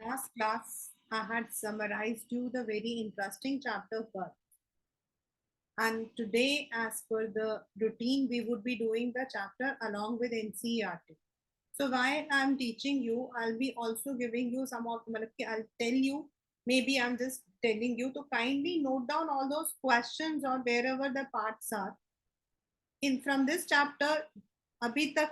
Last class, I had summarized you the very interesting chapter birth. And today, as per the routine, we would be doing the chapter along with NCERT. So while I'm teaching you, I'll be also giving you some of, I'll tell you, maybe I'm just telling you to kindly note down all those questions or wherever the parts are. In from this chapter, अभी तक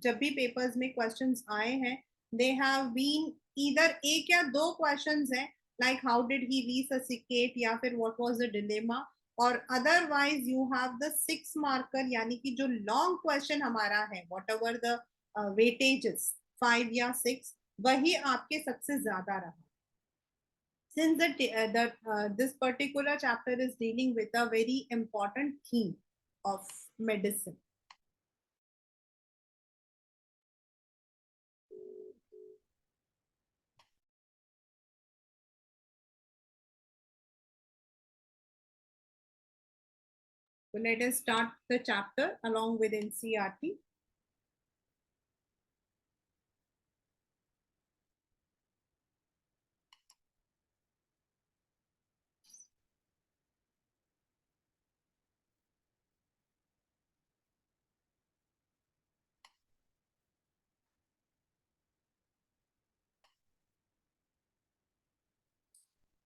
जब भी papers में questions आए हैं, they have been either एक या दो क्वेश्चंस हैं, like how did he resuscitate या फिर what was the dilemma, और otherwise you have the 6 marker यानी कि जो लॉन्ग क्वेश्चन हमारा है whatever the weightages 5 या 6 वही आपके सबसे ज्यादा रहा. Since this particular chapter is dealing with a very important theme of medicine. So let us start the chapter along with NCERT.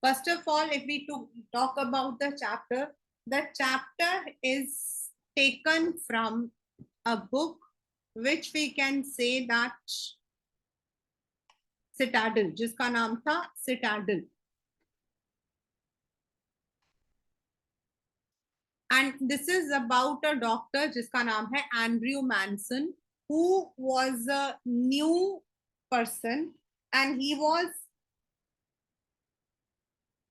First of all, if we talk about the chapter is taken from a book which we can say that Citadel, जिसका नाम था Citadel. And this is about a doctor जिसका नाम है Andrew Manson, who was a new person and he was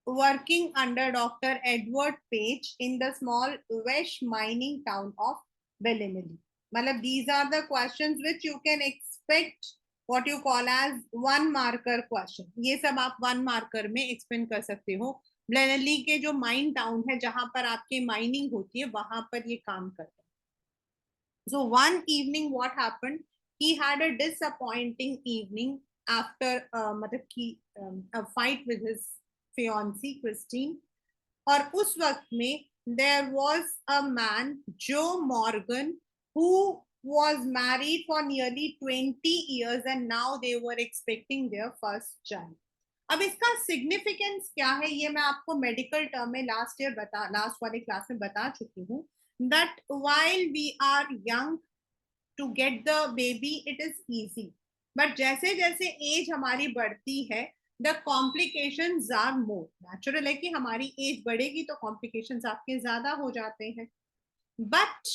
working under Dr. Edward Page in the small Welsh mining town of Ballinelly. मतलब these are the questions which you can expect what you call as one marker question. ये सब आप one marker में explain कर सकते हो. ब्लेनेली के जो माइन टाउन है जहां पर आपके माइनिंग होती है वहां पर ये काम करता है. So one evening what happened, he had a disappointing evening after a fight with his fiancée Christine. और उस वक्त में there was a man, Joe Morgan, who was married for nearly 20 years and now they were expecting their first child. अब इसका significance क्या है ये मैं आपको मेडिकल टर्म में लास्ट वाले क्लास में बता चुकी हूँ. That while we are young to get the baby it is easy, but जैसे जैसे एज हमारी बढ़ती है the complications are more. Natural है कि हमारी एज बढ़ेगी तो complications आपके ज्यादा हो जाते हैं. But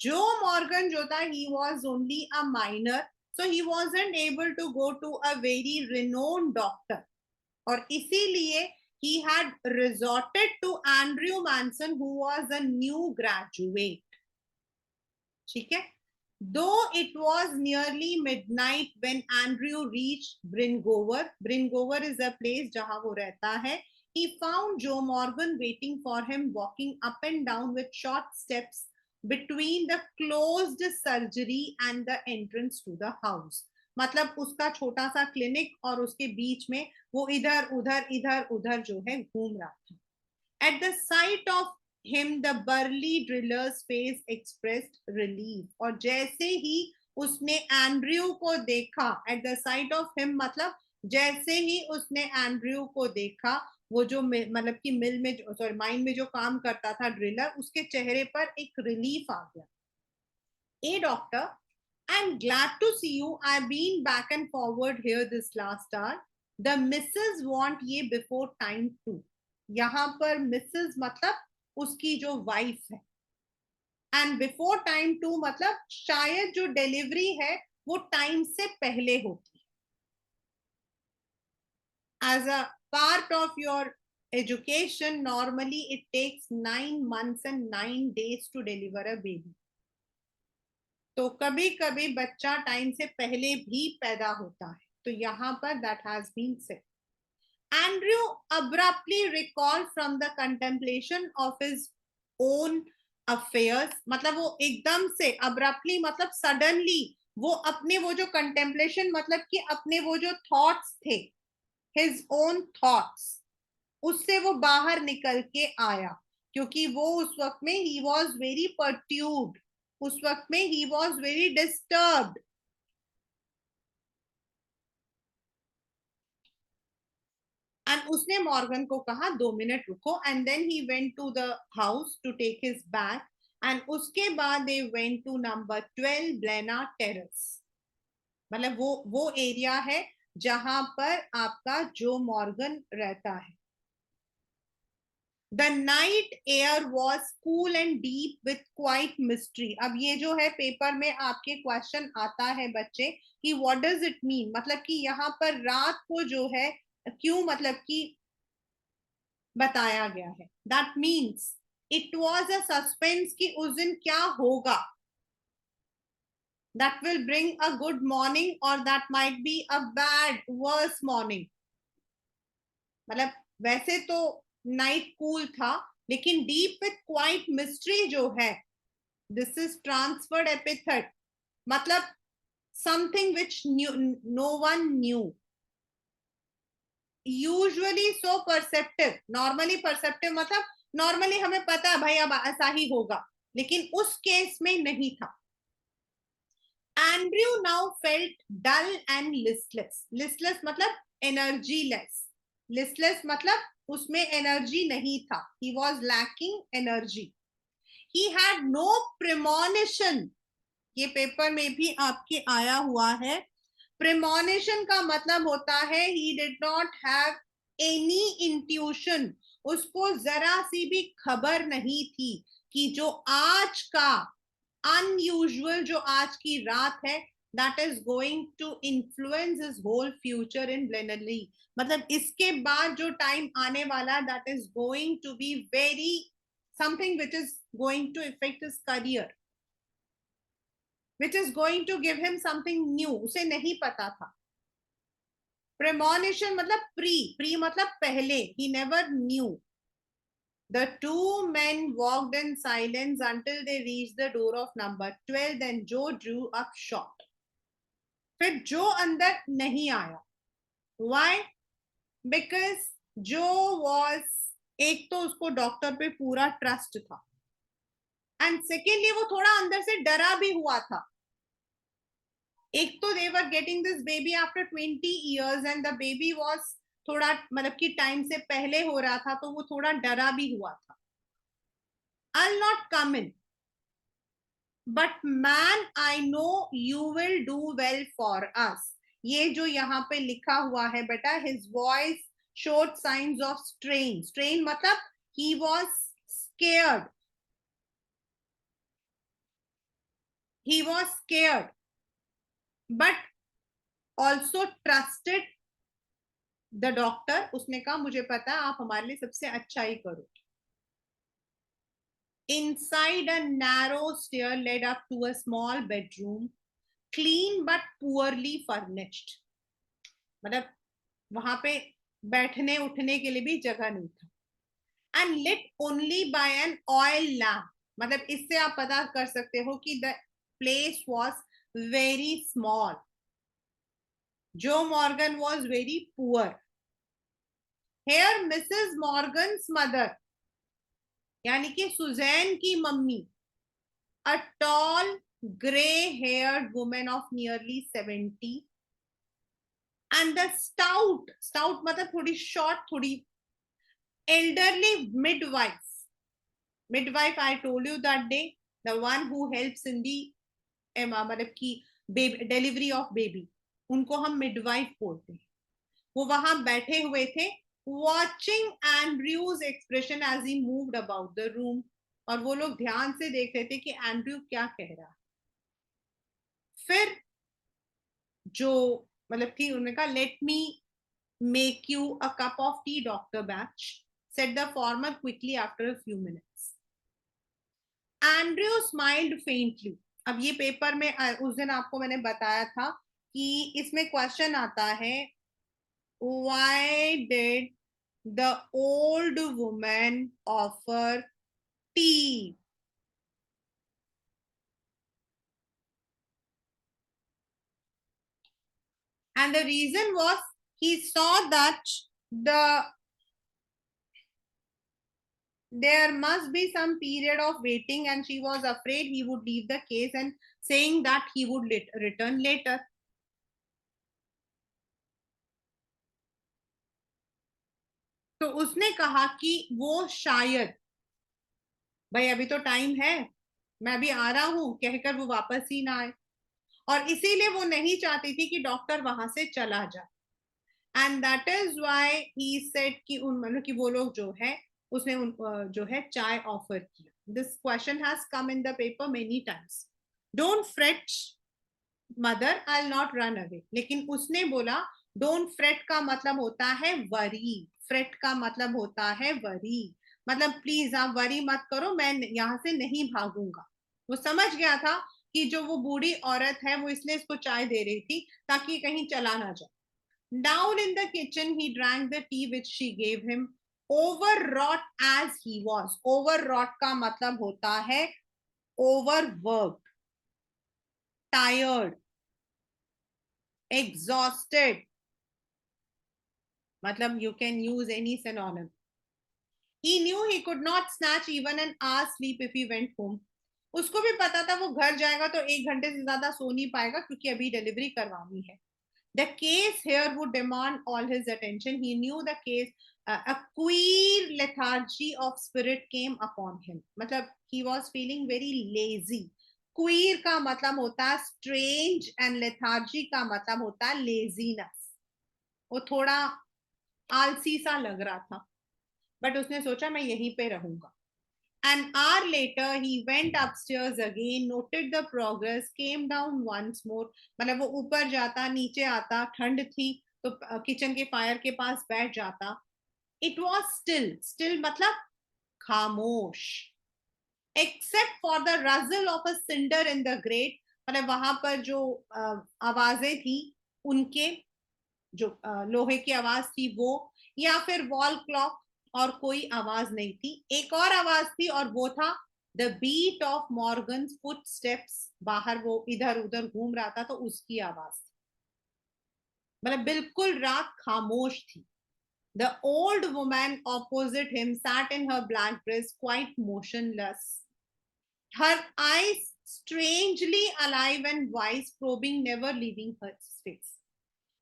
जो मॉर्गन जो था he was only a minor, so he wasn't able to go to a very renowned doctor. और इसीलिए he had resorted to Andrew Manson who was a new graduate. ठीक है. Though it was nearly midnight when Andrew reached Bringover, Bringover is a place जहां वो रहता है, he found Joe Morgan waiting for him, walking up and down with short steps between the closed surgery and the entrance to the house. मतलब उसका छोटा सा clinic और उसके बीच में वो इधर उधर जो है घूम रहा था. At the sight of him the burly driller's face expressed relief. और जैसे ही उसने एंड्रयू को देखा, at the sight of him मतलब जैसे ही उसने एंड्रयू को देखा, वो जो मतलब कि मिल में सॉरी माइन में जो काम करता था ड्रिलर, उसके चेहरे पर एक रिलीफ आ गया. ए doctor, I'm glad to see you. I've been back and forward here this last hour. The missus want ये before time too. यहाँ पर मिसेस मतलब उसकी जो वाइफ है, एंड बिफोर टाइम टू मतलब शायद जो डिलीवरी है वो टाइम से पहले होती है. As a part of your education normally it takes 9 months and 9 days to deliver a baby. तो कभी कभी बच्चा टाइम से पहले भी पैदा होता है. तो यहाँ पर that has been said. Andrew abruptly recalled from the contemplation of his own affairs. मतलब वो एकदम से abruptly मतलब suddenly वो अपने वो जो contemplation मतलब कि अपने वो जो thoughts थे his own thoughts. उससे वो बाहर निकल के आया, क्योंकि वो उस वक्त में he was very perturbed, उस वक्त में he was very disturbed. And उसने मॉर्गन को कहा 2 मिनट रुको, and then he went to the house to take his bag, and उसके बाद they went to number 12 Blaina Terrace. मतलब वो एरिया है जहां पर आपका जो मॉर्गन रहता है. The night air was cool and deep with quite mystery. अब ये जो है पेपर में आपके क्वेश्चन आता है बच्चे कि व्हाट डज इट मीन, मतलब कि यहाँ पर रात को जो है क्यों, मतलब कि बताया गया है. That means it was a suspense कि उस दिन क्या होगा. That will bring a good morning और that might be a bad worse morning. मतलब वैसे तो नाइट कूल था, लेकिन डीप विथ क्वाइट मिस्ट्री जो है, दिस इज ट्रांसफर्ड एपिथेट, मतलब something which no one knew. Usually so perceptive, normally perceptive मतलब नॉर्मली हमें पता है भाई अब ऐसा ही होगा, लेकिन उस केस में नहीं था. Andrew now felt dull and listless. Listless मतलब एनर्जी लेस. लिस्टलेस मतलब उसमें एनर्जी नहीं था. He was lacking energy. He had no premonition. ये पेपर में भी आपके आया हुआ है. प्रिमोनिशन का मतलब होता है he did not have any intuition. उसको जरा सी भी खबर नहीं थी कि जो आज का अनयूजुअल, जो आज की रात है, that is going to influence his whole future in Blaenelly. मतलब इसके बाद जो टाइम आने वाला, that is going to be very something which is going to effect his career, which is going to give him something new. उसे नहीं पता था. Premonition मतलब pre मतलब पहले. He never knew. The two men walked in silence until they reached the door of number 12. Then Joe drew up short. फिर जो अंदर नहीं आया. Why? Because Joe was, एक तो उसको डॉक्टर पे पूरा ट्रस्ट था, एंड सेकेंडली वो थोड़ा अंदर से डरा भी हुआ था. एक तो they were getting this baby after 20 years and the baby was थोड़ा मतलब कि टाइम से पहले हो रहा था, तो वो थोड़ा डरा भी हुआ था. I'll not come in, but man I know you will do well for us. ये जो यहाँ पे लिखा हुआ है बेटा, his voice showed signs of strain. Strain मतलब he was scared. He was scared, but also trusted the doctor. उसने कहा मुझे पता है आप हमारे लिए सबसे अच्छा ही करो. Inside a narrow stair led up to a small bedroom, clean but poorly furnished. मतलब वहां पे बैठने उठने के लिए भी जगह नहीं था. And lit only by an oil lamp. मतलब इससे आप पता कर सकते हो कि the place was very small. Joe Morgan was very poor. Here Mrs. Morgan's mother, यानी कि सुजैन की mummy, a tall gray haired woman of nearly 70, and the stout मतलब थोड़ी short, थोड़ी elderly midwife I told you that day, the one who helps in the मतलब की delivery of baby, उनको हम मिडवाइफ बोलते हैं. वो वहां बैठे हुए थे, watching Andrew's expression as he moved about the room. और वो लोग ध्यान से देख रहे थे कि एंड्रयू क्या कह रहा है. फिर जो मतलब कि उन्होंने कहा let me make you a cup of T doctor batch, said the farmer quickly after a few minutes. Andrew smiled faintly. अब ये पेपर में उस दिन आपको मैंने बताया था कि इसमें क्वेश्चन आता है why did the old woman offer tea. And the reason was he saw that there must be some period of waiting, and she was afraid he would leave the case and saying that he would return later. तो उसने कहा कि वो शायद, भाई अभी तो time है, मैं अभी आ रहा हूं कहकर वो वापस ही ना आए, और इसीलिए वो नहीं चाहती थी कि डॉक्टर वहां से चला जाए. And that is why he said कि उन मतलब कि वो लोग जो है उसने जो है चाय ऑफर किया. This question has come in the paper many times. Don't freight mother, I will not run away. लेकिन उसने बोला डोंट फ्रेट का मतलब होता है वरी. फ्रेट का मतलब होता है वरी, मतलब प्लीज आप वरी मत करो, मैं यहां से नहीं भागूंगा. वो समझ गया था कि जो वो बूढ़ी औरत है वो इसलिए इसको चाय दे रही थी ताकि कहीं चला ना जाए. Down in the kitchen, he drank the tea which she gave him, overwrought as he was. Overwrought का मतलब होता है overworked, tired, exhausted. मतलब you can use any synonym. He knew he could not snatch even an hour's sleep if he went home. उसको भी पता था वो घर जाएगा तो 1 घंटे से ज्यादा सो नहीं पाएगा क्योंकि अभी डिलीवरी करवानी है. The case here would demand all his attention. He knew the case. A queer lethargy of spirit came upon him. मतलब he was feeling very lazy. Queer का मतलब होता है strange and lethargy का मतलब होता है laziness. वो थोड़ा आलसी सा लग रहा था, बट उसने सोचा मैं यहीं पे रहूंगा. An hour later, he went upstairs again, noted the progress, came down once more. मतलब वो ऊपर जाता, नीचे आता, ठंड थी तो किचन के फायर के पास बैठ जाता. It was still, still मतलब खामोश, except for the rustle of a cinder in the grate. मतलब वहां पर जो आवाजें थी उनके, जो लोहे की आवाज थी वो, या फिर वॉल क्लॉक, और कोई आवाज नहीं थी. एक और आवाज थी और वो था the beat of Morgan footsteps. बाहर वो इधर उधर घूम रहा था तो उसकी आवाज थी. मतलब बिल्कुल रात खामोश थी. The old woman opposite him sat in her black dress quite motionless, her eyes strangely alive and wise, probing, never leaving her face.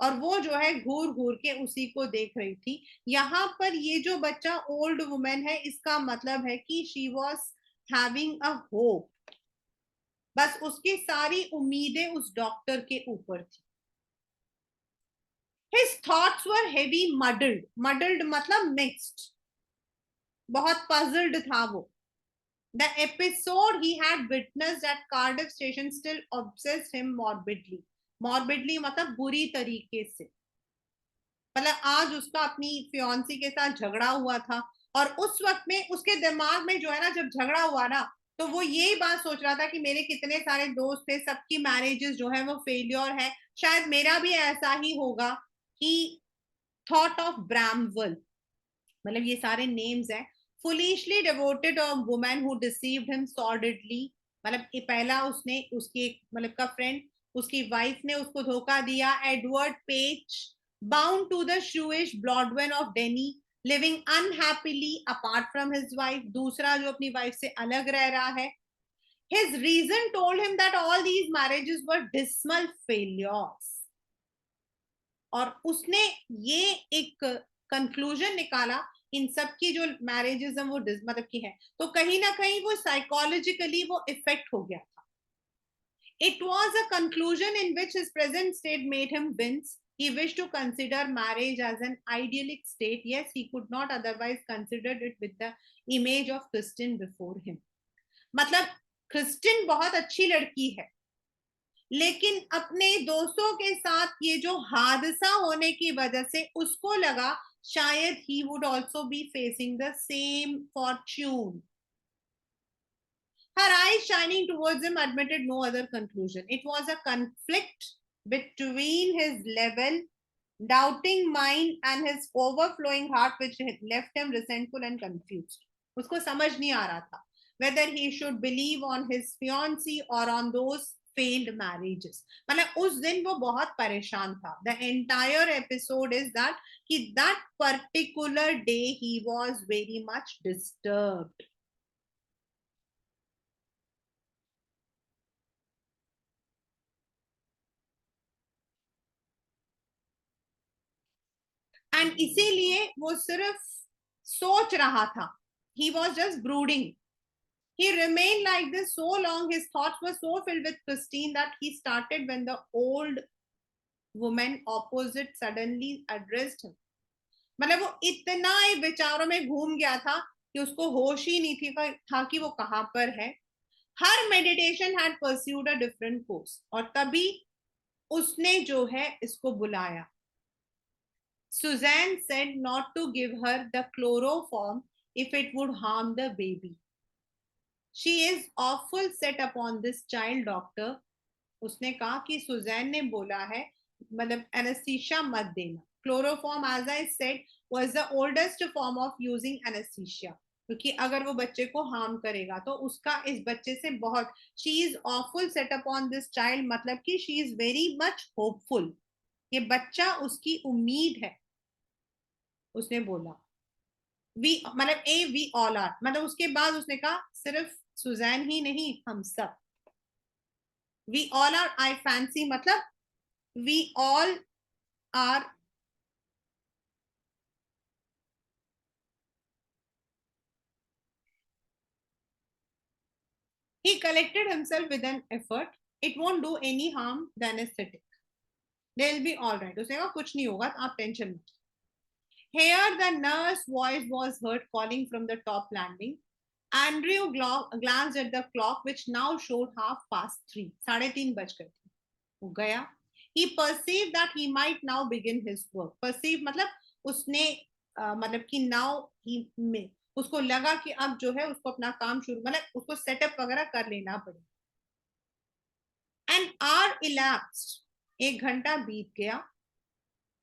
और वो जो है घूर घूर के उसी को देख रही थी. यहाँ पर ये जो बच्चा ओल्ड वुमेन है इसका मतलब है कि she was having a hope. बस उसकी सारी उम्मीदें उस डॉक्टर के ऊपर थी. His thoughts were heavy, muddled. Muddled मतलब mixed. बहुत puzzled था वो. The episode he had witnessed at Cardiff station still obsessed him morbidly. Morbidly मतलब बुरी तरीके से. मतलब आज उसका अपनी फियांसी के साथ झगड़ा हुआ था और उस वक्त में उसके दिमाग में जो है ना, जब झगड़ा हुआ ना, तो वो यही बात सोच रहा था कि मेरे कितने सारे दोस्त थे, सबकी मैरिजेस जो है वो फेलियर है, शायद मेरा भी ऐसा ही होगा. ही थॉट ऑफ ब्रैमवल, मतलब ये सारे नेम्स हैं. Foolishly devoted a woman who deceived him sordidly. मतलब ये पहला उसने उसकी एक मतलब का फ्रेंड, उसकी वाइफ ने उसको धोखा दिया. Edward Page, bound to the शूइश Blodwen of Denny, living unhappily apart from his wife. दूसरा जो अपनी वाइफ से अलग रह रहा है. His reason told him that all these marriages were dismal failures. और उसने ये एक कंक्लूजन निकाला, इन सब की जो मैरिजेस हैं वो मतलब की है, तो कहीं ना कहीं वो साइकोलॉजिकली वो इफेक्ट हो गया था. It was a conclusion in which his present state made him wince. He wished to consider marriage as an idyllic state. Yes, he could not otherwise consider it with the image of Kristen before him. मतलब Kristin बहुत अच्छी लड़की है, लेकिन अपने दोस्तों के साथ ये जो हादसा होने की वजह से उसको लगा शायद he would also be facing the same fortune. Her eyes shining towards him admitted no other conclusion. It was a conflict between his level, doubting mind and his overflowing heart which had left him resentful and confused. उसको समझ नहीं आ रहा था whether he should believe on his fiancée or on those failed marriages. मतलब उस दिन वो बहुत परेशान था. The entire episode is that कि that particular day he was very much disturbed. And इसीलिए वो सिर्फ सोच रहा था. He was just brooding. He remained like this so long. His thoughts were so filled with Christine that he started when the old woman opposite suddenly addressed him. मतलब वो इतना ही विचारों में घूम गया था कि उसको होश ही नहीं था कि वो कहां पर है. Her meditation had pursued a different course. और तभी उसने जो है इसको बुलाया. Suzanne said not to give her the chloroform if it would harm the baby. She is awful set upon this child, doctor. उसने कहा कि सुजैन ने बोला है मतलब एनेस्थीसिया मत देना. Chloroform as I said was the oldest form of using anesthesia. क्योंकि अगर वो बच्चे को हार्म करेगा तो उसका इस बच्चे से बहुत. She is awful set upon this child मतलब कि she is very much hopeful. ये बच्चा उसकी उम्मीद है. उसने बोला वी मतलब ए वी ऑल आर मतलब उसके बाद उसने कहा सिर्फ सुजैन ही नहीं हम सब. We all are I fancy मतलब we all are. He collected himself with an effort. It won't do any harm the anesthetic. They'll be all right. उसने कहा कुछ नहीं होगा आप टेंशन मत. Here the nurse voice was heard calling from the top landing. Andrew glanced at the clock which now showed 3:30. 3:30 बज गए थे. वो गया. He perceived that he might now begin his work. Perceive मतलब उसने मतलब कि now he may उसको लगा कि अब जो है उसको अपना काम शुरू मतलब उसको सेटअप वगैरह कर लेना पड़े. An hour elapsed. 1 घंटा बीत गया.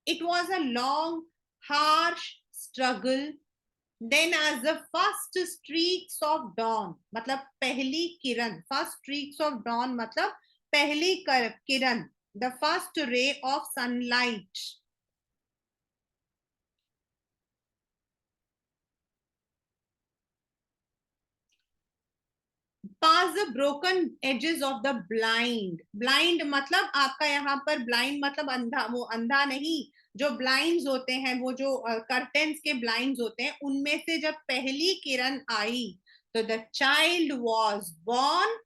It was a long, harsh struggle. Then as the first streaks of dawn मतलब पहली किरण. First streaks of dawn मतलब पहली किरण. The first ray of sunlight past the broken edges of the blind. Blind मतलब आपका यहाँ पर blind मतलब अंधा. वो अंधा नहीं. जो blinds होते हैं वो जो curtains के blinds होते हैं उनमें से जब पहली किरण आई तो the child was born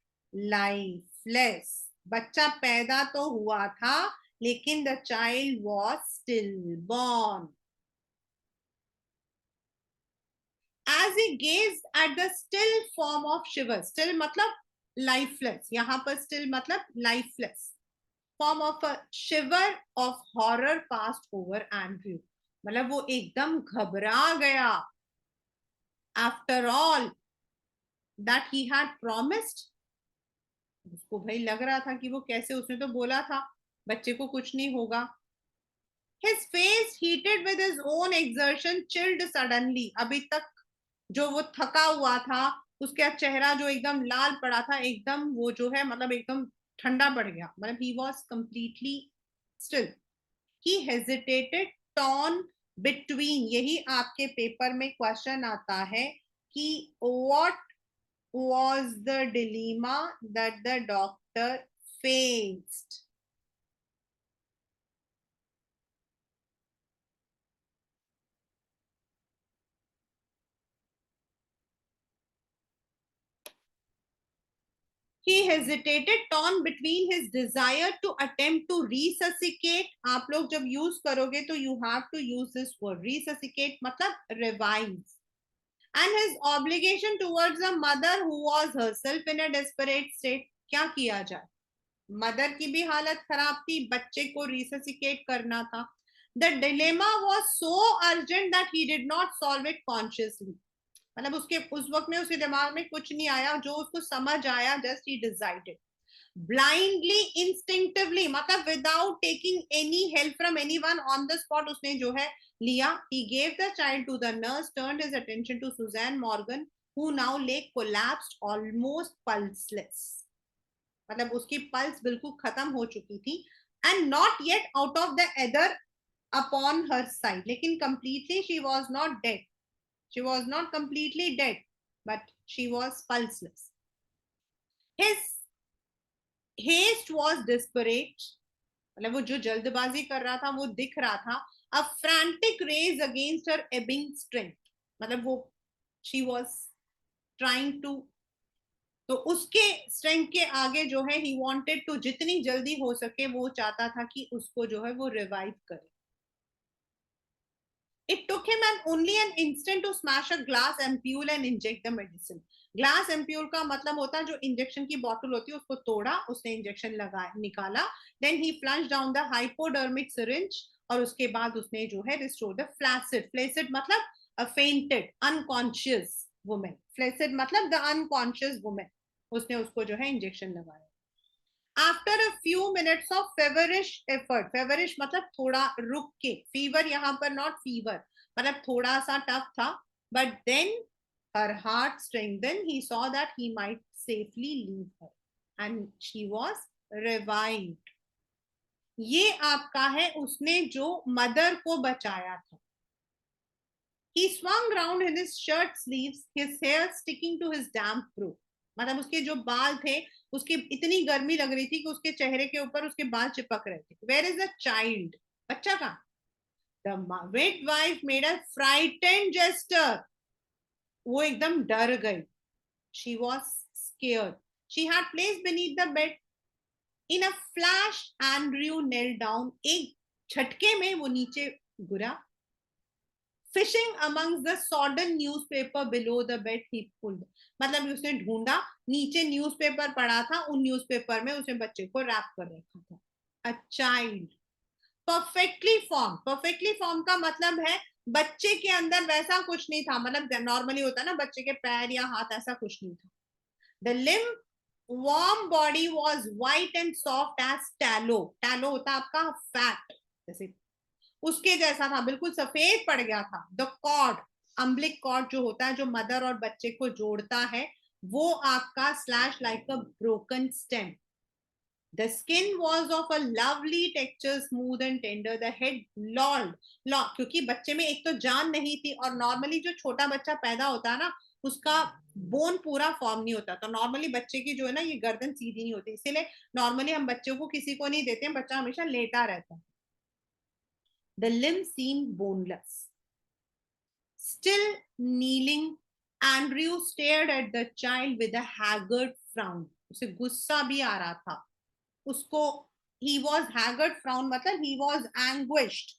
lifeless. बच्चा पैदा तो हुआ था लेकिन the child was stillborn. As he gazed at the still form of Shiva. Still मतलब lifeless. यहाँ पर still मतलब lifeless. Form of a shiver of horror passed over Andrew. मतलब वो एकदम घबरा गया. After all that he had promised. उसको भाई लग रहा था कि वो कैसे उसने तो बोला था बच्चे को कुछ नहीं होगा. His face heated with his own exertion chilled suddenly. अभी तक जो वो थका हुआ था उसका चेहरा जो एकदम लाल पड़ा था एकदम वो जो है मतलब एकदम ठंडा पड़ गया. मतलब he was completely still. He hesitated, torn between. यही आपके पेपर में क्वेश्चन आता है कि what was the dilemma that the doctor faced. He hesitated, torn between his desire to attempt to resuscitate. आप लोग जब use करोगे तो you have to use this word. Resuscitate मतलब revive. And his obligation towards a mother who was herself in a desperate state. क्या किया जाए. Mother की भी हालत खराब थी. बच्चे को resuscitate करना था. The dilemma was so urgent that he did not solve it consciously. मतलब उसके उस वक्त में उसके दिमाग में कुछ नहीं आया. जो उसको समझ आया just he decided blindly, instinctively मतलब without taking any help from anyone on the spot उसने जो है लिया. He gave the child to the nurse, turned his attention to Suzanne Morgan who now lay collapsed almost pulseless. मतलब उसकी pulse बिल्कुल खत्म हो चुकी थी. And not yet out of the other upon her side, लेकिन completely she was not dead. She was not completely dead, but she was pulseless. His haste was desperate, मतलब वो जो जल्दबाजी कर रहा था वो दिख रहा था. A frantic rage against her ebbing strength, मतलब वो शी वॉज ट्राइंग टू, तो उसके स्ट्रेंथ के आगे जो है ही वांटेड टू, जितनी जल्दी हो सके वो चाहता था कि उसको जो है वो रिवाइव करे. It took him only an instant to smash a glass ampule and inject the medicine. Glass ampoule का मतलब होता है जो इंजेक्शन की बोतल होती है, उसको तोड़ा, उसने इंजेक्शन लगा निकाला. Then he plunge down the hypodermic syringe, और उसके बाद उसने जो है रिस्टोर द फ्लैसिड. फ्लैसिड मतलब फेंटेड अनकॉन्शियस वुमेन. फ्लैसिड मतलब द अनकॉन्शियस वुमेन. उसने उसको जो है इंजेक्शन लगाया. After a few minutes of feverish effort, feverish मतलब थोड़ा रुक के, फीवर यहाँ पर नॉट फीवर, मतलब थोड़ा सा टफ था. But then her heart strengthened. He saw that he might safely leave her, and she was revived. ये आपका है उसने जो मदर को बचाया था. He swung round in his shirt sleeves, his hair sticking to his damp fro. मतलब उसके जो बाल थे, उसकी इतनी गर्मी लग रही थी कि उसके चेहरे के ऊपर उसके बाल चिपक रहे थे. Where is the child? बच्चा कहाँ? The midwife made a frightened gesture. वो एकदम डर गई. She was scared. She had placed beneath the bed. In a flash, Andrew knelt down. एक झटके में वो नीचे गिरा. Fishing amongst the sodden newspaper below the bed, he pulled. मतलब उसने ढूंढा, नीचे न्यूज़पेपर पड़ा था, उन न्यूज़पेपर में उसने बच्चे को रैप कर रखा था. A child, perfectly formed. Perfectly formed का मतलब है बच्चे के अंदर वैसा कुछ नहीं था, मतलब नॉर्मली होता है ना बच्चे के पैर या हाथ, ऐसा कुछ नहीं था. The limp, warm body was white and soft as tallow. Tallow होता है आपका फैट, जैसे उसके जैसा था, बिल्कुल सफेद पड़ गया था. द कॉर्ड, अम्बिलिक कॉर्ड जो होता है जो मदर और बच्चे को जोड़ता है, वो आपका slash like a broken stem. The skin was of a lovely texture, smooth and tender. The head lolled. क्योंकि बच्चे में एक तो जान नहीं थी, और नॉर्मली जो छोटा बच्चा पैदा होता है ना, उसका बोन पूरा फॉर्म नहीं होता. तो नॉर्मली बच्चे की जो है ना ये गर्दन सीधी नहीं होती, इसीलिए नॉर्मली हम बच्चों को किसी को नहीं देते हैं, बच्चा हमेशा लेटा रहता है. The limb seemed boneless. Still kneeling, Andrew stared at the child with a haggard frown. उसे गुस्सा भी आ रहा था उसको. He was haggard frown मतलब he was anguished.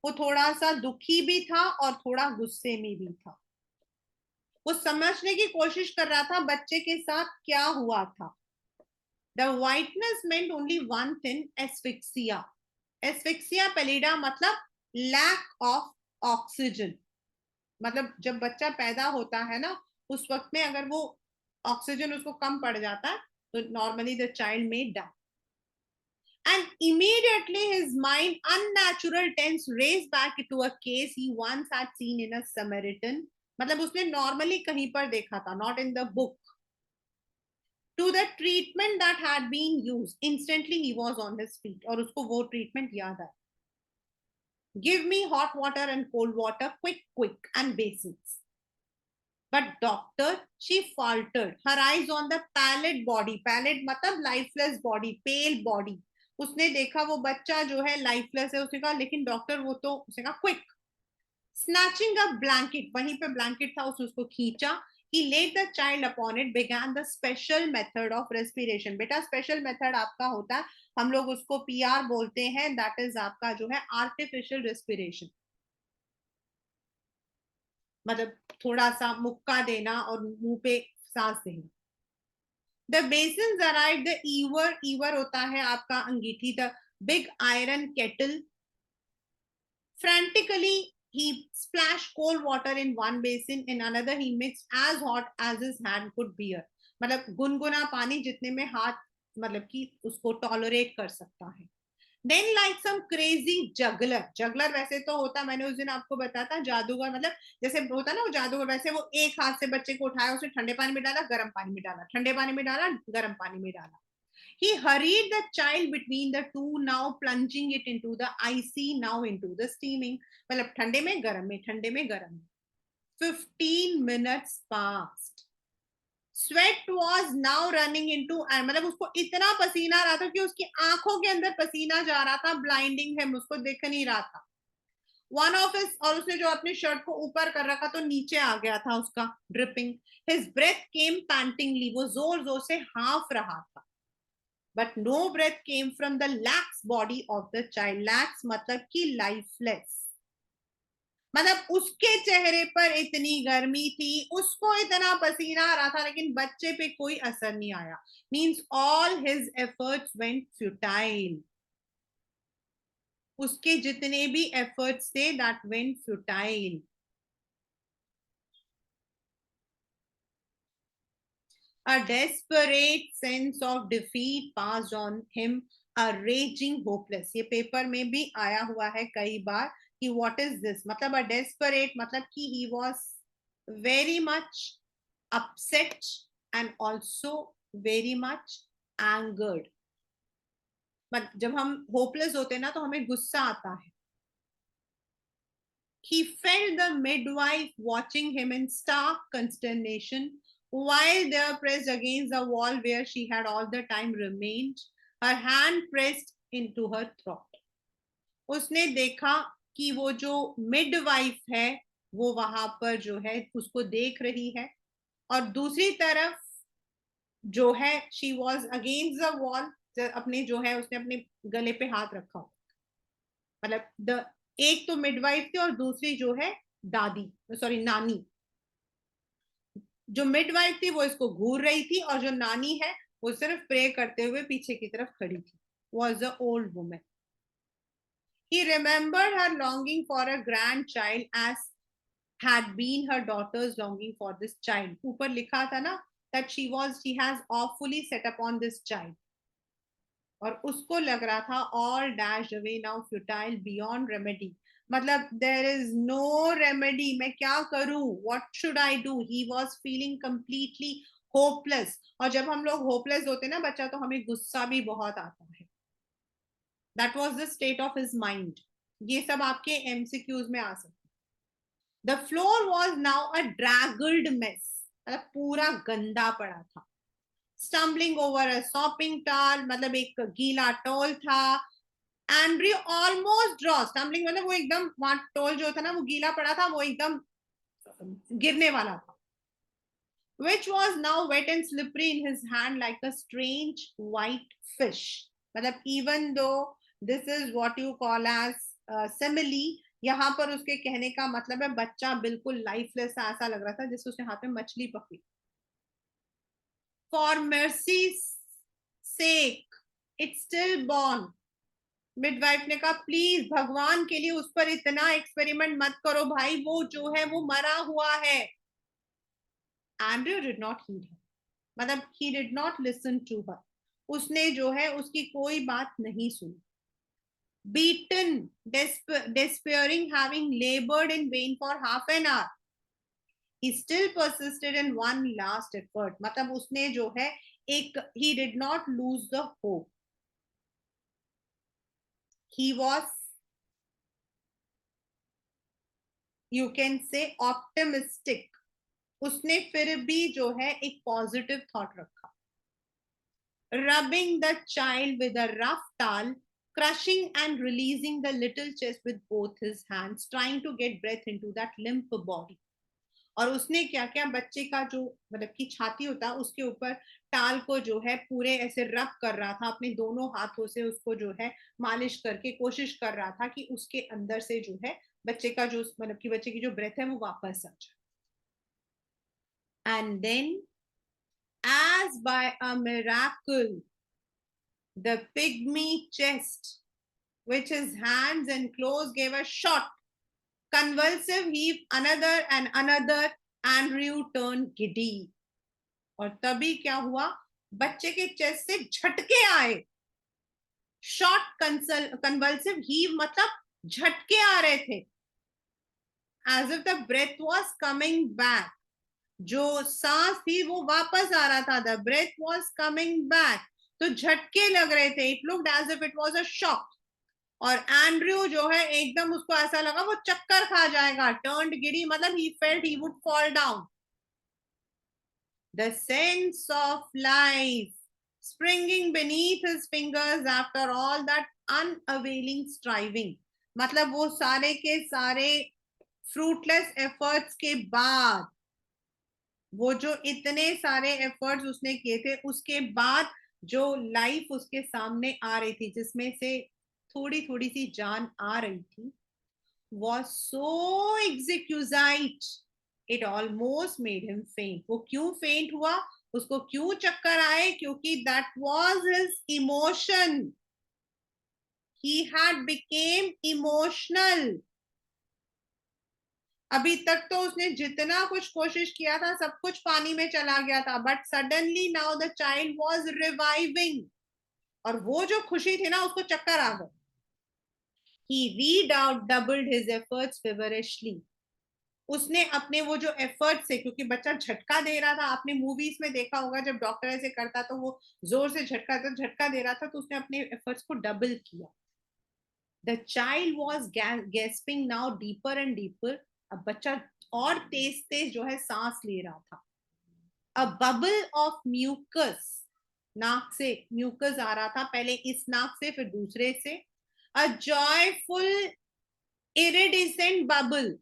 वो थोड़ा सा दुखी भी था और थोड़ा गुस्से में भी था. वो समझने की कोशिश कर रहा था बच्चे के साथ क्या हुआ था. The whiteness meant only one thing, asphyxia. Asphyxia pallida मतलब lack of oxygen. मतलब जब बच्चा पैदा होता है ना, उस वक्त में अगर वो ऑक्सीजन उसको कम पड़ जाता है, तो normally the child may die. And immediately his mind, unnatural tense, raced back to a case he once had seen in a Samaritan. मतलब उसने नॉर्मली कहीं पर देखा था, not in the book. To the treatment that had been used. Instantly he was on his feet, और उसको वो treatment याद आया. Give me hot water and cold water, quick, quick, and basins. But doctor, she faltered. Her eyes on the pallid body. Pallid मतलब lifeless body, pale body. उसने देखा वो बच्चा जो है लाइफलेस है. उसने कहा लेकिन डॉक्टर वो तो, उसने कहा क्विक. स्नैचिंग अ ब्लैंकेट, वहीं पे ब्लैंकेट था, उसने उसको खींचा. He laid the child upon it, began the special method of respiration. बेटा स्पेशल मेथड आपका होता है, हम लोग उसको PR बोलते हैं, दैट इज आपका जो है आर्टिफिशियल रेस्पिरेशन. मतलब थोड़ा सा मुक्का देना और मुंह पे सांस देना. The basins arrived. The ewer होता है आपका अंगीठी. The big iron kettle. Frantically he splashed cold water in one basin, in another he mixed as hot as his hand could bear. मतलब गुनगुना पानी जितने में हाथ मतलब कि उसको टॉलरेट कर सकता है. Then like some crazy juggler, juggler वैसे तो होता, मैंने उस दिन आपको बताया था जादूगर, मतलब जैसे होता ना वो जादूगर, वैसे वो एक हाथ से बच्चे को उठाया, उसने ठंडे पानी में डाला, गर्म पानी में डाला, ठंडे पानी में डाला, गर्म पानी में डाला. He hurried the child between the two, now plunging it into the icy, now into the steaming. मतलब ठंडे में गर्म में, ठंडे में गर्म में. 15 minutes passed. Sweat was now running into, मतलब उसको इतना पसीना आ रहा था कि उसकी आंखों के अंदर पसीना जा रहा था, blinding him, उसको दिख नहीं रहा था. One of his, और उसने जो अपने शर्ट को ऊपर कर रखा तो नीचे आ गया था उसका, dripping. His breath came pantingly, वो जोर जोर से हाँफ रहा था. But no breath came from the lax body of the child. Lax मतलब कि lifeless. मतलब उसके चेहरे पर इतनी गर्मी थी, उसको इतना पसीना आ रहा था, लेकिन बच्चे पे कोई असर नहीं आया. Means all his efforts went futile. उसके जितने भी एफर्ट्स थे that went futile. A desperate sense of defeat passed on him, a raging hopeless. ये पेपर में भी आया हुआ है कई बार कि what is this, मतलब a desperate मतलब कि he was very much upset and also very much angered. जब हम hopeless होते हैं ना तो हमें गुस्सा आता है. He felt the midwife watching him in stark consternation while there pressed against the wall where she had all the time remained, her hand pressed into her throat. उसने देखा कि वो जो मिडवाइफ है वो वहां पर जो है उसको देख रही है, और दूसरी तरफ जो है she was against the wall, अपने जो है उसने अपने गले पे हाथ रखा. मतलब एक तो मिडवाइफ थी और दूसरी जो है दादी, सॉरी नानी. जो मिडवाइफ थी वो इसको घूर रही थी और जो नानी है वो सिर्फ प्रे करते हुए पीछे की तरफ खड़ी थी. Was a old women. He remembered her longing for a grandchild as had been her daughter's longing for this child. ऊपर लिखा था ना that she has awfully set upon this child. और उसको लग रहा था all dashed away now futile beyond remedy. मतलब there is no remedy. मैं क्या करूं? What should I do? He was feeling completely hopeless. और जब हम लोग hopeless होते हैं ना बच्चा, तो हमें गुस्सा भी बहुत आता है. That was the state of his mind. ये सब आपके MCQs में आ सकते. The floor was now a draggled mess. मतलब पूरा गंदा पड़ा था. Stumbling over a sopping towel, मतलब एक गीला टॉल था. Andrew almost dropped. Stumbling मतलब वो एकदम, वहां टॉल जो था ना वो गीला पड़ा था, वो एकदम गिरने वाला था. Which was now wet and slippery in his hand like a strange white fish. मतलब even though this is what you call as simile, यहाँ पर उसके कहने का मतलब है बच्चा बिल्कुल लाइफलेस ऐसा लग रहा था जैसे उसने हाथ में मछली पकड़ी. For mercy's sake, it's still born. Midwife ने कहा प्लीज भगवान के लिए उस पर इतना एक्सपेरिमेंट मत करो भाई, वो जो है वो मरा हुआ है. Andrew did not heed her. मतलब he did not listen to her. उसने जो है उसकी कोई बात नहीं सुनी. Beaten, despairing, having labored in vain for half an hour, he still persisted in one last effort. मतलब उसने जो है एक, he did not lose the hope. He was, you can say, optimistic. उसने फिर भी जो है एक पॉजिटिव थॉट रखा. Rubbing the child with a rough towel, crushing and releasing the little chest with both his hands, trying to get breath into that limp body. और उसने क्या क्या, बच्चे का जो मतलब की छाती होता है उसके ऊपर टाल को जो है पूरे ऐसे रब कर रहा था, अपने दोनों हाथों से उसको जो है मालिश करके कोशिश कर रहा था कि उसके अंदर से जो है बच्चे का जो मतलब की बच्चे की जो ब्रेथ है वो वापस आ जाए. And then as by a miracle, the pygmy chest, which his hands enclosed, gave a short, convulsive heave, another and another. Andrew turned giddy. और तभी क्या हुआ, बच्चे के चेस्ट से झटके आए. शॉर्ट कन्वल्सिव हीव मतलब झटके आ रहे थे. As if the breath was coming back. जो सांस थी वो वापस आ रहा था. The breath was coming back. तो झटके लग रहे थे, it looked as if it was a shock. और एंड्रयू जो है एकदम उसको ऐसा लगा वो चक्कर खा जाएगा, टर्न्ड गिडी, मतलब he felt he would fall down. The sense of life springing beneath his fingers after all that unavailing striving, मतलब वो सारे के सारे फ्रूटलेस एफर्ट्स के बाद, वो जो इतने सारे एफर्ट्स उसने किए थे उसके बाद जो लाइफ उसके सामने आ रही थी, जिसमें से थोड़ी थोड़ी सी जान आ रही थी, was so exquisite it almost made him faint। वो क्यों फेंट हुआ, उसको क्यों चक्कर आए, क्योंकि that was his emotion, he had became emotional। अभी तक तो उसने जितना कुछ कोशिश किया था सब कुछ पानी में चला गया था, but suddenly now the child was reviving, और वो जो खुशी थी ना उसको चक्कर आ गए। he redoubled his efforts feverishly, उसने अपने वो जो एफर्ट से, क्योंकि बच्चा झटका दे रहा था, आपने मूवीज में देखा होगा जब डॉक्टर ऐसे करता तो वो जोर से झटका दे रहा था, तो उसने अपने एफर्ट्स को डबल किया। The child was gasping now deeper and deeper, अब बच्चा और तेज तेज जो है सांस ले रहा था। अ बबल ऑफ म्यूकस, नाक से म्यूकस आ रहा था, पहले इस नाक से फिर दूसरे से। अ जॉयफुल इरिडिसेंट बबल,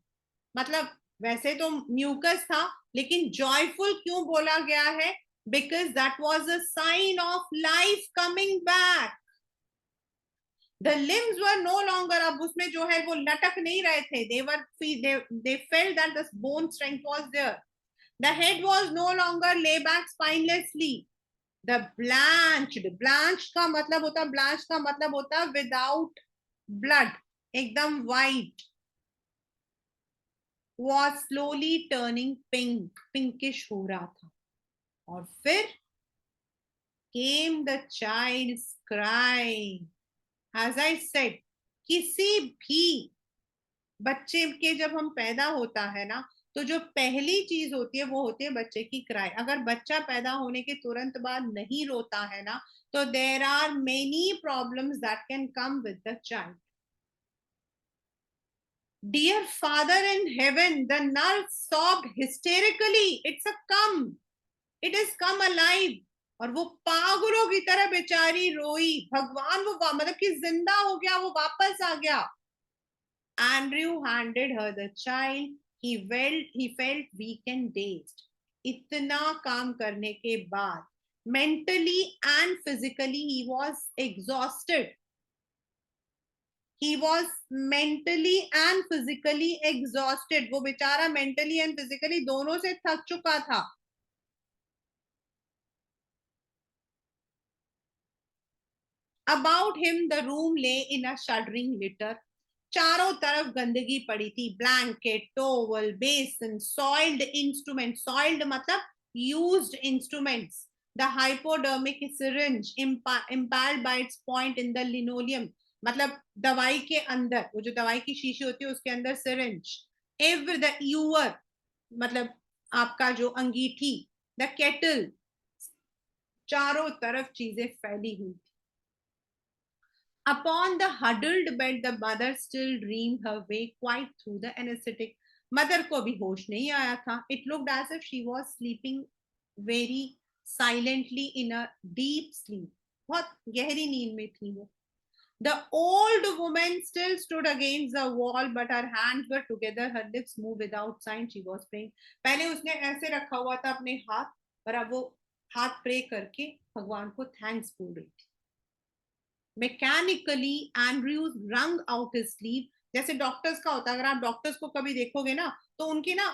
मतलब वैसे तो म्यूकस था लेकिन जॉयफुल क्यों बोला गया है, because that was a sign of life coming back. The limbs were no longer, अब उसमें जो है वो लटक नहीं रहे थे, they felt that the bone strength was there। the head was no longer lay back spinelessly। the blanched का मतलब होता विदाउट ब्लड, एकदम white, was slowly turning pinkish हो रहा था। और फिर came the child's cry। as I said, किसी भी बच्चे के जब हम पैदा होता है ना, तो जो पहली चीज होती है वो होती है बच्चे की क्राई। अगर बच्चा पैदा होने के तुरंत बाद नहीं रोता है ना, तो there are many problems that can come with the child. Dear Father in heaven, the nurse sobbed hysterically, it's a come, it is come alive। और वो पागलों की तरह बेचारी रोई, भगवान वो मतलब कि जिंदा हो गया, वो वापस आ गया। Andrew handed her the child, he felt weak and dazed। इतना काम करने के बाद mentally and physically he was exhausted। he was mentally and physically exhausted, वो बेचारा mentally and physically दोनों से थक चुका था। About him the room lay in a shuddering litter। चारों तरफ गंदगी पड़ी थी, ब्लैंकेट, टॉवल, बेसन, soiled instrument, soiled मतलब used instruments, the hypodermic syringe impaled by its point in the linoleum, मतलब दवाई के अंदर, वो जो दवाई की शीशी होती है उसके अंदर सिरिंज, एवर द यूअर मतलब आपका जो अंगीठी, द केटल, चारों तरफ चीजें फैली हुई। Upon the huddled bed, the mother still dreamed her way quite through the anesthetic। Mother को भी होश नहीं आया था। It looked as if she was sleeping very silently in a deep sleep। बहुत गहरी नींद में थी वो। The old woman still stood against the wall, but her hands were together, her lips moved without sign, she was praying। पहले उसने ऐसे रखा हुआ था अपने हाथ, और अब वो हाथ प्रे करके भगवान को थैंक्स बोल रही थी। Mechanically Andrews wrung out his sleeve, जैसे डॉक्टर्स का होता है, अगर आप डॉक्टर्स को कभी देखोगे ना तो उनकी ना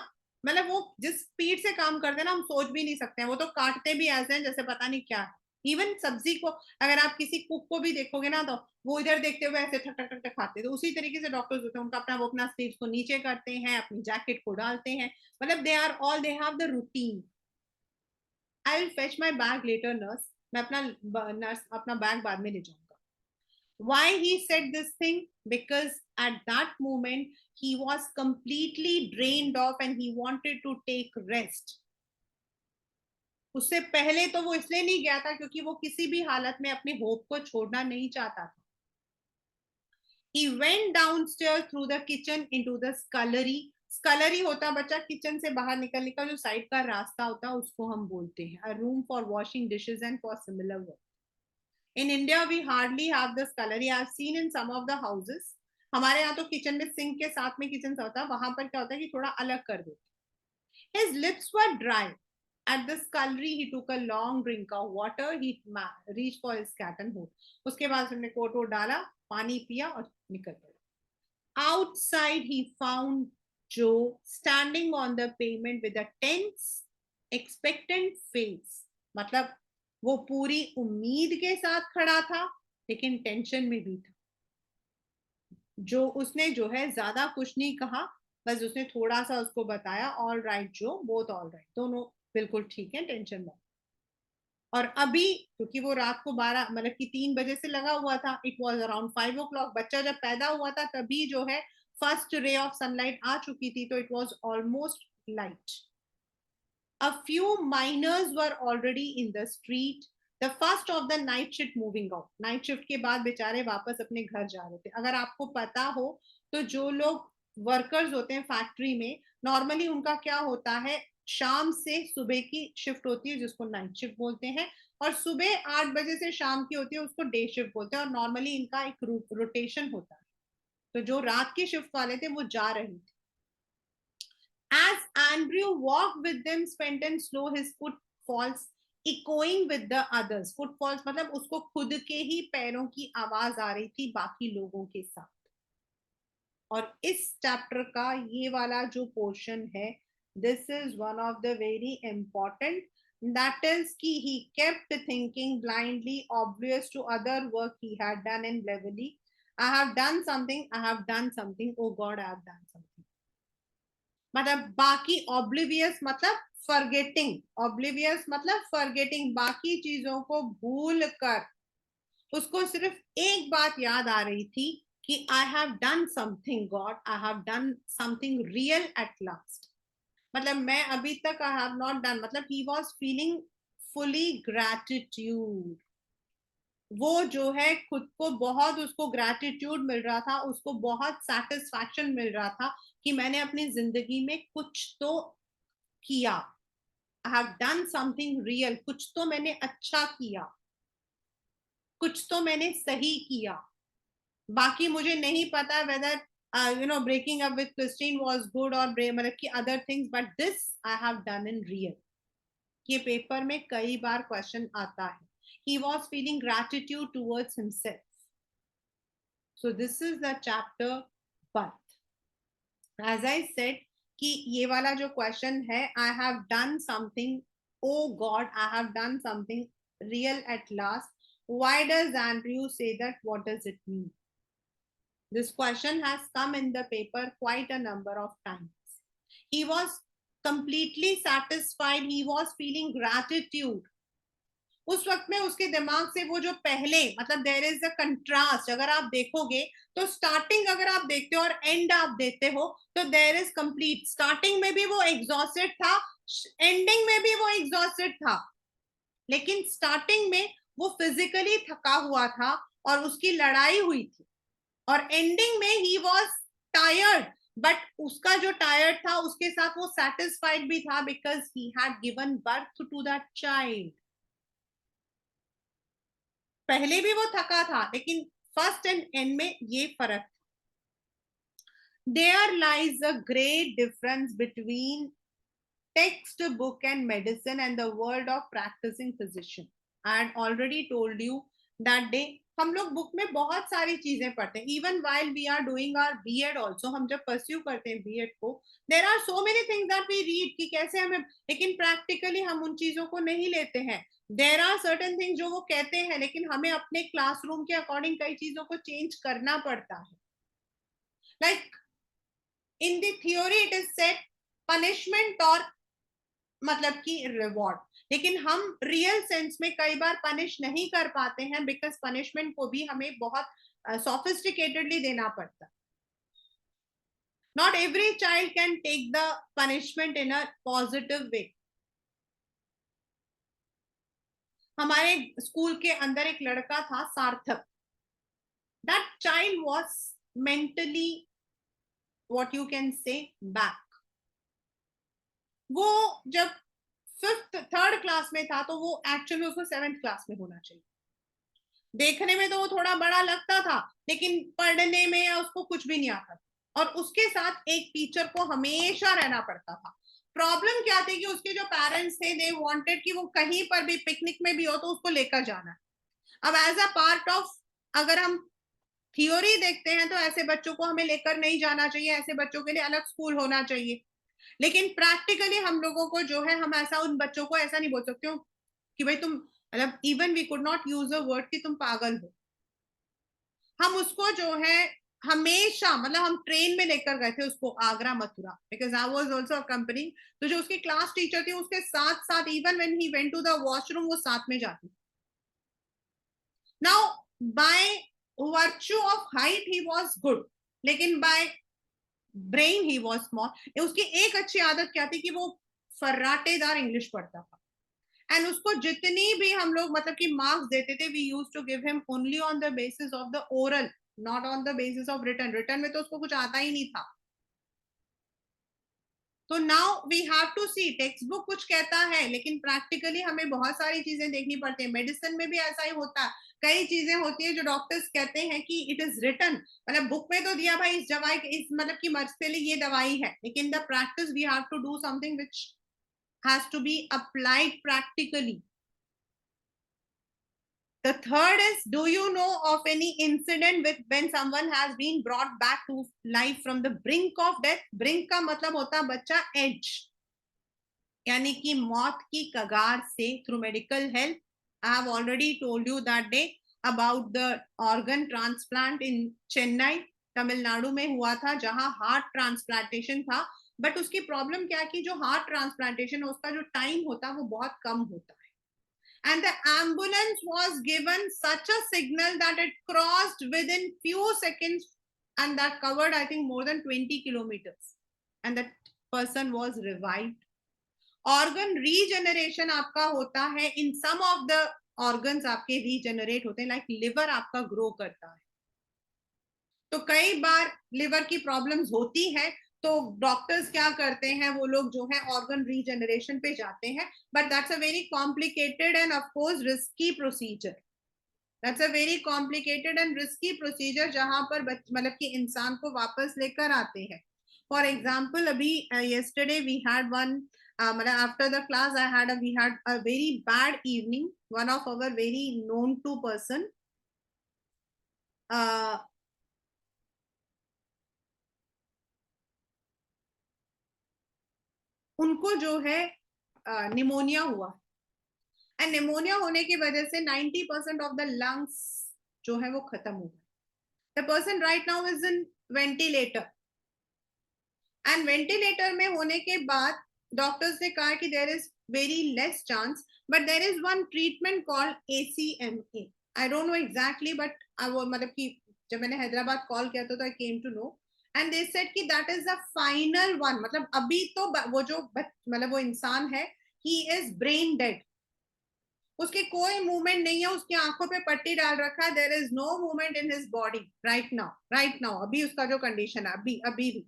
मतलब वो जिस स्पीड से काम करते हैं ना हम सोच भी नहीं सकते हैं, वो तो काटते भी ऐसे हैं जैसे पता नहीं क्या है। इवन सब्जी को अगर आप किसी कुक को भी देखोगे ना तो वो इधर देखते हुए ऐसे ठक ठक ठक खाते हैं, तो उसी तरीके से डॉक्टर्स होते हैं, उनका अपना वो अपना स्लीव्स को नीचे करते हैं, अपनी जैकेट को डालते हैं, मतलब they have the routine. I will fetch my bag later nurse, मैं अपना नर्स अपना बैग बाद में ले जाऊंगा। Why he said this thing? Because at that moment he was completely drained off and he wanted to take rest। उससे पहले तो वो इसलिए नहीं गया था क्योंकि वो किसी भी हालत में अपने होप को छोड़ना नहीं चाहता था. He went downstairs through the kitchen into the scullery. स्कलरी होता बच्चा किचन से बाहर निकलने का जो साइड का रास्ता होता है उसको हम बोलते हैं a room for washing dishes and for similar work. In India we hardly have the scullery. I have seen in some of the houses. हमारे यहाँ तो किचन में सिंक के साथ में किचन सा होता है, वहां पर क्या होता है कि थोड़ा अलग कर देते. His lips were dry. At the scullery, he took a long drink of water. He reached for his cat and hood. उसके बाद उसने कोट वोट डाला, पानी पिया और निकल गया. Outside, he found Joe standing on the pavement with a tense, expectant face. मतलब वो पूरी उम्मीद के साथ खड़ा था, लेकिन टेंशन में भी था. जो उसने जो है ज्यादा कुछ नहीं कहा, बस उसने थोड़ा सा उसको बताया, ऑल राइट जो, बोथ ऑल राइट, दोनों बिल्कुल ठीक है, टेंशन मत. और अभी क्योंकि वो रात को 12 मतलब कि 3 बजे से लगा हुआ था, इट वॉज अराउंड 5 o'clock. बच्चा जब पैदा हुआ था तभी जो है फर्स्ट रे ऑफ सनलाइट आ चुकी थी, तो it was almost light. A few miners were already in the street. The first of the night shift moving out. Night shift के बाद बेचारे वापस अपने घर जा रहे थे. अगर आपको पता हो तो जो लोग वर्कर्स होते हैं फैक्ट्री में, नॉर्मली उनका क्या होता है, शाम से सुबह की शिफ्ट होती है जिसको नाइट शिफ्ट बोलते हैं, और सुबह 8 बजे से शाम की होती है उसको डे शिफ्ट बोलते हैं. और नॉर्मली इनका एक रोटेशन होता है. तो जो रात की शिफ्ट वाले थे वो जा रहे थे. As Andrew walked with them, spent and slow, his footfalls echoing with the others. Footfalls मतलब उसको खुद के ही पैरों की आवाज आ रही थी बाकी लोगों के साथ. और इस चैप्टर का ये वाला जो पोर्शन है, this is one of the very important. That is कि he kept thinking blindly, oblivious to other work he had done in Beverly. I have done something, I have done something, oh God, I have done something. मतलब बाकी oblivious मतलब forgetting, oblivious मतलब forgetting, बाकी चीजों को भूल कर उसको सिर्फ एक बात याद आ रही थी कि आई have done something God, I have done something real at last. मतलब मैं अभी तक आई हैव नॉट डन, मतलब he was feeling fully gratitude. वो जो है खुद को बहुत, उसको ग्रैटिट्यूड मिल रहा था, उसको बहुत सेटिस्फैक्शन मिल रहा था कि मैंने अपनी जिंदगी में कुछ तो किया. आई हैव डन समथिंग रियल, कुछ तो मैंने अच्छा किया, कुछ तो मैंने सही किया. बाकी मुझे नहीं पता whether breaking up with Christine was good और मतलब कि other things, but this I have done in real. ये पेपर में कई बार क्वेश्चन आता है. He was feeling gratitude towards himself. So this is the chapter birth. As I said कि ये वाला जो क्वेश्चन है, I have done something, oh God, I have done something real at last. Why does Andrew say that? What does it mean? This question has come in the paper quite a number of times. He was completely satisfied. He was feeling gratitude. उस वक्त में उसके दिमाग से वो जो पहले, मतलब देयर इज अ कंट्रास्ट. अगर आप देखोगे तो स्टार्टिंग अगर आप देखते हो और एंड आप देखते हो तो देयर इज कंप्लीट. स्टार्टिंग में भी वो एग्जॉस्टेड था, एंडिंग में भी वो एग्जॉस्टेड था. लेकिन स्टार्टिंग में वो फिजिकली थका हुआ था और उसकी लड़ाई हुई थी, और एंडिंग में ही वॉज टायर्ड, बट उसका जो टायर्ड था उसके साथ वो सेटिस्फाइड भी था because he had given birth to that child. पहले भी वो थका था, लेकिन फर्स्ट एंड एंड में ये फर्क था. There lies a great difference between textbook and medicine and the world of practicing physician. I had already told you that day. हम लोग बुक में बहुत सारी चीजें पढ़ते हैं. Even while we are doing our BEd also, हम जब परस्यू करते हैं बीएड को, there are so many things that we read कि कैसे हमें, लेकिन प्रैक्टिकली हम उन चीजों को नहीं लेते हैं. देर आर सर्टेन थिंग्स जो वो कहते हैं, लेकिन हमें अपने क्लासरूम के अकॉर्डिंग कई चीजों को चेंज करना पड़ता है. Like in the theory it is set punishment और मतलब कि रिवॉर्ड, लेकिन हम रियल सेंस में कई बार पनिश नहीं कर पाते हैं बिकॉज पनिशमेंट को भी हमें बहुत सोफिस्टिकेटेडली देना पड़ता है. Not every child can take the punishment in a positive way. हमारे स्कूल के अंदर एक लड़का था सार्थक. That child was mentally, what you can say, back. वो जब थर्ड क्लास में था तो वो एक्चुअली उसको 7th क्लास में होना चाहिए. देखने में तो वो थोड़ा बड़ा लगता था, लेकिन पढ़ने में या उसको कुछ भी नहीं आता. और उसके साथ एक टीचर को हमेशा रहना पड़ता था. प्रॉब्लम क्या थी कि उसके जो पेरेंट्स थे, दे वांटेड कि वो कहीं पर भी पिकनिक में भी हो तो उसको लेकर जाना. अब एज अ पार्ट ऑफ, अगर हम थियोरी देखते हैं तो ऐसे बच्चों को हमें लेकर नहीं जाना चाहिए, ऐसे बच्चों के लिए अलग स्कूल होना चाहिए. लेकिन प्रैक्टिकली हम लोगों को जो है, हम ऐसा उन बच्चों को ऐसा नहीं बोल सकते हो कि भाई तुम, मतलब even we could not use a word कि तुम पागल हो. हम उसको जो है हमेशा, मतलब हम ट्रेन में लेकर गए थे उसको Agra Mathura, because I was also accompanying. तो जो उसकी क्लास टीचर थी उसके साथ साथ, even when he went to the washroom, वो साथ में जाती. Now by virtue of height he was good, लेकिन by brain he was small. उसकी एक अच्छी आदत क्या थी कि वो फर्राटेदार इंग्लिश पढ़ता था. एंड उसको जितनी भी हम लोग मतलब कि मार्क्स देते थे, we use to give him only on the basis of the oral, not on the basis of written. Written में तो उसको कुछ आता ही नहीं था. तो now we have to see, text book कुछ कहता है, लेकिन प्रैक्टिकली हमें बहुत सारी चीजें देखनी पड़ती है. मेडिसिन में भी ऐसा ही होता है. कई चीजें होती है जो डॉक्टर्स कहते हैं कि इट इज रिटन, मतलब बुक में तो दिया भाई इस दवाई, इस मतलब की मर्ज के लिए ये दवाई है, लेकिन the practice we have to do something which has to be applied practically. The third is, do you know of any incident with when someone has been brought back to life from the brink of death? Brink का मतलब होता है बच्चा edge, यानी कि मौत की कगार से, through medical help. I have already told you that day about the organ transplant in Chennai, Tamil Nadu में हुआ था, जहां हार्ट ट्रांसप्लांटेशन था. बट उसकी प्रॉब्लम क्या कि जो हार्ट ट्रांसप्लांटेशन है उसका जो टाइम होता है वो बहुत कम होता है. And the ambulance was given such a signal that it crossed within few seconds, and that covered I think more than 20 kilometers, and that person was revived. Organ regeneration आपका होता है, in some of the organs आपके regenerate होते हैं, like liver आपका grow करता है. तो कई बार लिवर की प्रॉब्लम्स होती है, तो डॉक्टर्स क्या करते हैं, वो लोग जो है ऑर्गन रीजनरेशन पे जाते हैं. But that's a very complicated end of course risky procedure. That's a very complicated and risky procedure, जहां पर मतलब कि इंसान को वापस लेकर आते हैं. फॉर एग्जाम्पल, अभी yesterday we had one, मतलब after the class we had a very bad evening. One of our very known to person, उनको जो है निमोनिया हुआ. एंड निमोनिया होने की वजह से 90% ऑफ द लंग्स जो है वो खत्म हो गए. The person right now is in ventilator. And ventilator में होने के बाद डॉक्टर्स ने कहा कि there is very less chance, but there is one treatment called ACMA. I don't know exactly, but वो मतलब कि जब मैंने हैदराबाद कॉल किया था तो I came to know. And they said कि that is the final one. मतलब अभी तो वो जो मतलब वो इंसान है, ही इज ब्रेन डेड. उसके कोई मूवमेंट नहीं है, उसकी आंखों पे पट्टी डाल रखा है. There is no movement in his body right now. Right now अभी उसका जो कंडीशन है, अभी अभी भी.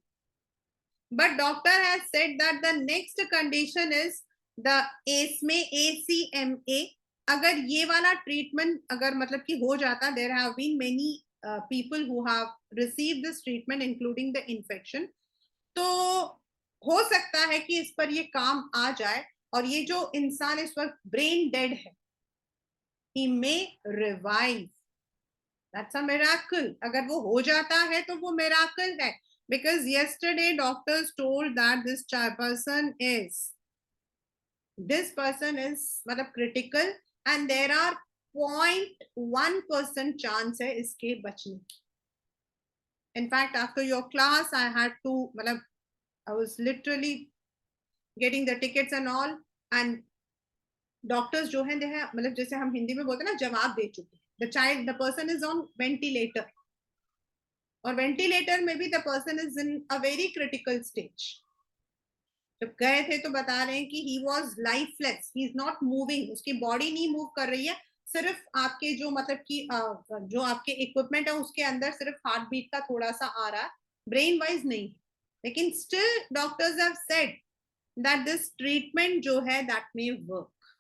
But doctor has said that the next condition is the asthma ACMA. अगर ये वाला ट्रीटमेंट अगर मतलब कि हो जाता, there have been many people who have received this treatment including the infection. तो हो सकता है कि इस पर ये काम आ जाए, और ये जो इंसान इस वक्त ब्रेन डेड है, he may revive. That's a miracle. अगर वो हो जाता है तो वो miracle है. Because yesterday doctors told that this person is मतलब critical, and there are 0.1% chance है इसके बचने की. In fact, after your class, I had to मतलब I was literally getting the tickets and all, and doctors जो है मतलब जैसे हम हिंदी में बोलते हैं ना, जवाब दे चुके हैं. The person is on ventilator, और वेंटिलेटर में भी the person is in a very critical stage. जब गए थे तो बता रहे हैं कि he was lifeless, he is not moving, उसकी बॉडी नहीं मूव कर रही है, सिर्फ आपके जो मतलब कि जो आपके इक्विपमेंट है उसके अंदर सिर्फ हार्ट बीट का थोड़ा सा आ रहा है, ब्रेन वाइज नहीं। लेकिन still doctors have said that this treatment जो है दैट मे वर्क।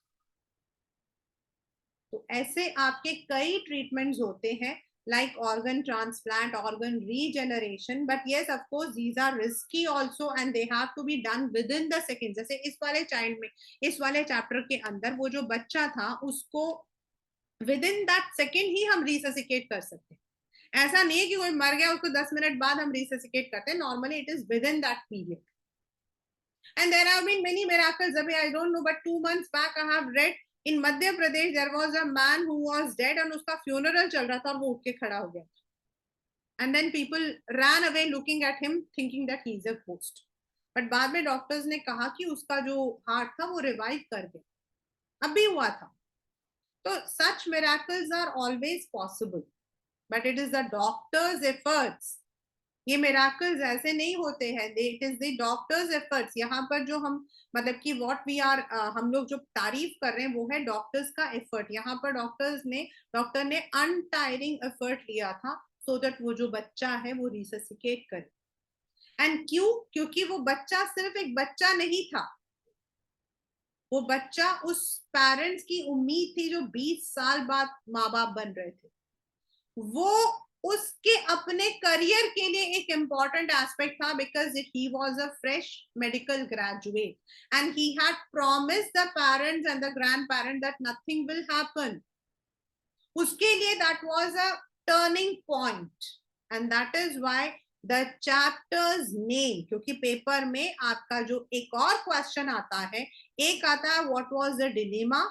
तो ऐसे आपके कई ट्रीटमेंट्स होते हैं, like organ transplant, organ regeneration, but yes, of course, these are risky also and they have to be done within the seconds. जैसे इस वाले चाइल्ड में, इस वाले चैप्टर के अंदर वो जो बच्चा था उसको within that second ही हम resuscitate कर सकते हैं। ऐसा नहीं है कि कोई मर गया उसको 10 मिनट बाद हम resuscitate करते हैं, normally it is within that period. And there have been many miracles. Abhi, I don't know, but 2 months back I have read in Madhya Pradesh there was a man who was dead and उसका funeral चल रहा था और वो उठ के खड़ा हो गया। And then people ran away looking at him thinking that he is a ghost. But बाद में डॉक्टर्स ने कहा कि उसका जो हार्ट था वो रिवाइव कर गया, अभी हुआ था। तो such miracles are always possible, but it is the doctor's efforts. ये मिराकल्स ऐसे नहीं होते हैं, it is the doctors efforts. यहाँ पर जो हम मतलब कि व्हाट वी आर हम लोग जो तारीफ कर रहे हैं वो है डॉक्टर्स का एफर्ट। यहाँ पर डॉक्टर ने अनटायरिंग एफर्ट लिया था सो दैट वो जो बच्चा है वो रिससिकेट करे। एंड क्यों? क्योंकि वो बच्चा सिर्फ एक बच्चा नहीं था, वो बच्चा उस पेरेंट्स की उम्मीद थी जो 20 साल बाद माँ बाप बन रहे थे। वो उसके अपने करियर के लिए एक इंपॉर्टेंट एस्पेक्ट था, because he was a fresh medical graduate and he had promised the parents and the grand parents that nothing will happen. उसके लिए that was a turning point and that is why the chapters name, क्योंकि paper में आपका जो एक और question आता है, एक आता है what was the dilemma,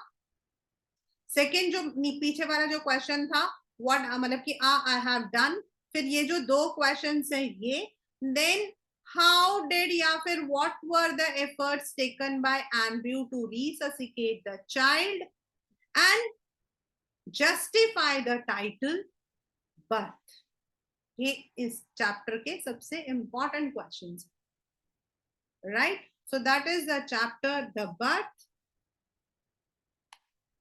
second जो पीछे वाला जो क्वेश्चन था व्हाट मतलब कि आई हैव डन, फिर ये जो दो क्वेश्चन है ये, देन हाउ डिड या फिर what were the efforts taken by Andrew to resuscitate the child and justify the title birth. ये इस चैप्टर के सबसे important questions, right? So that is the chapter the birth.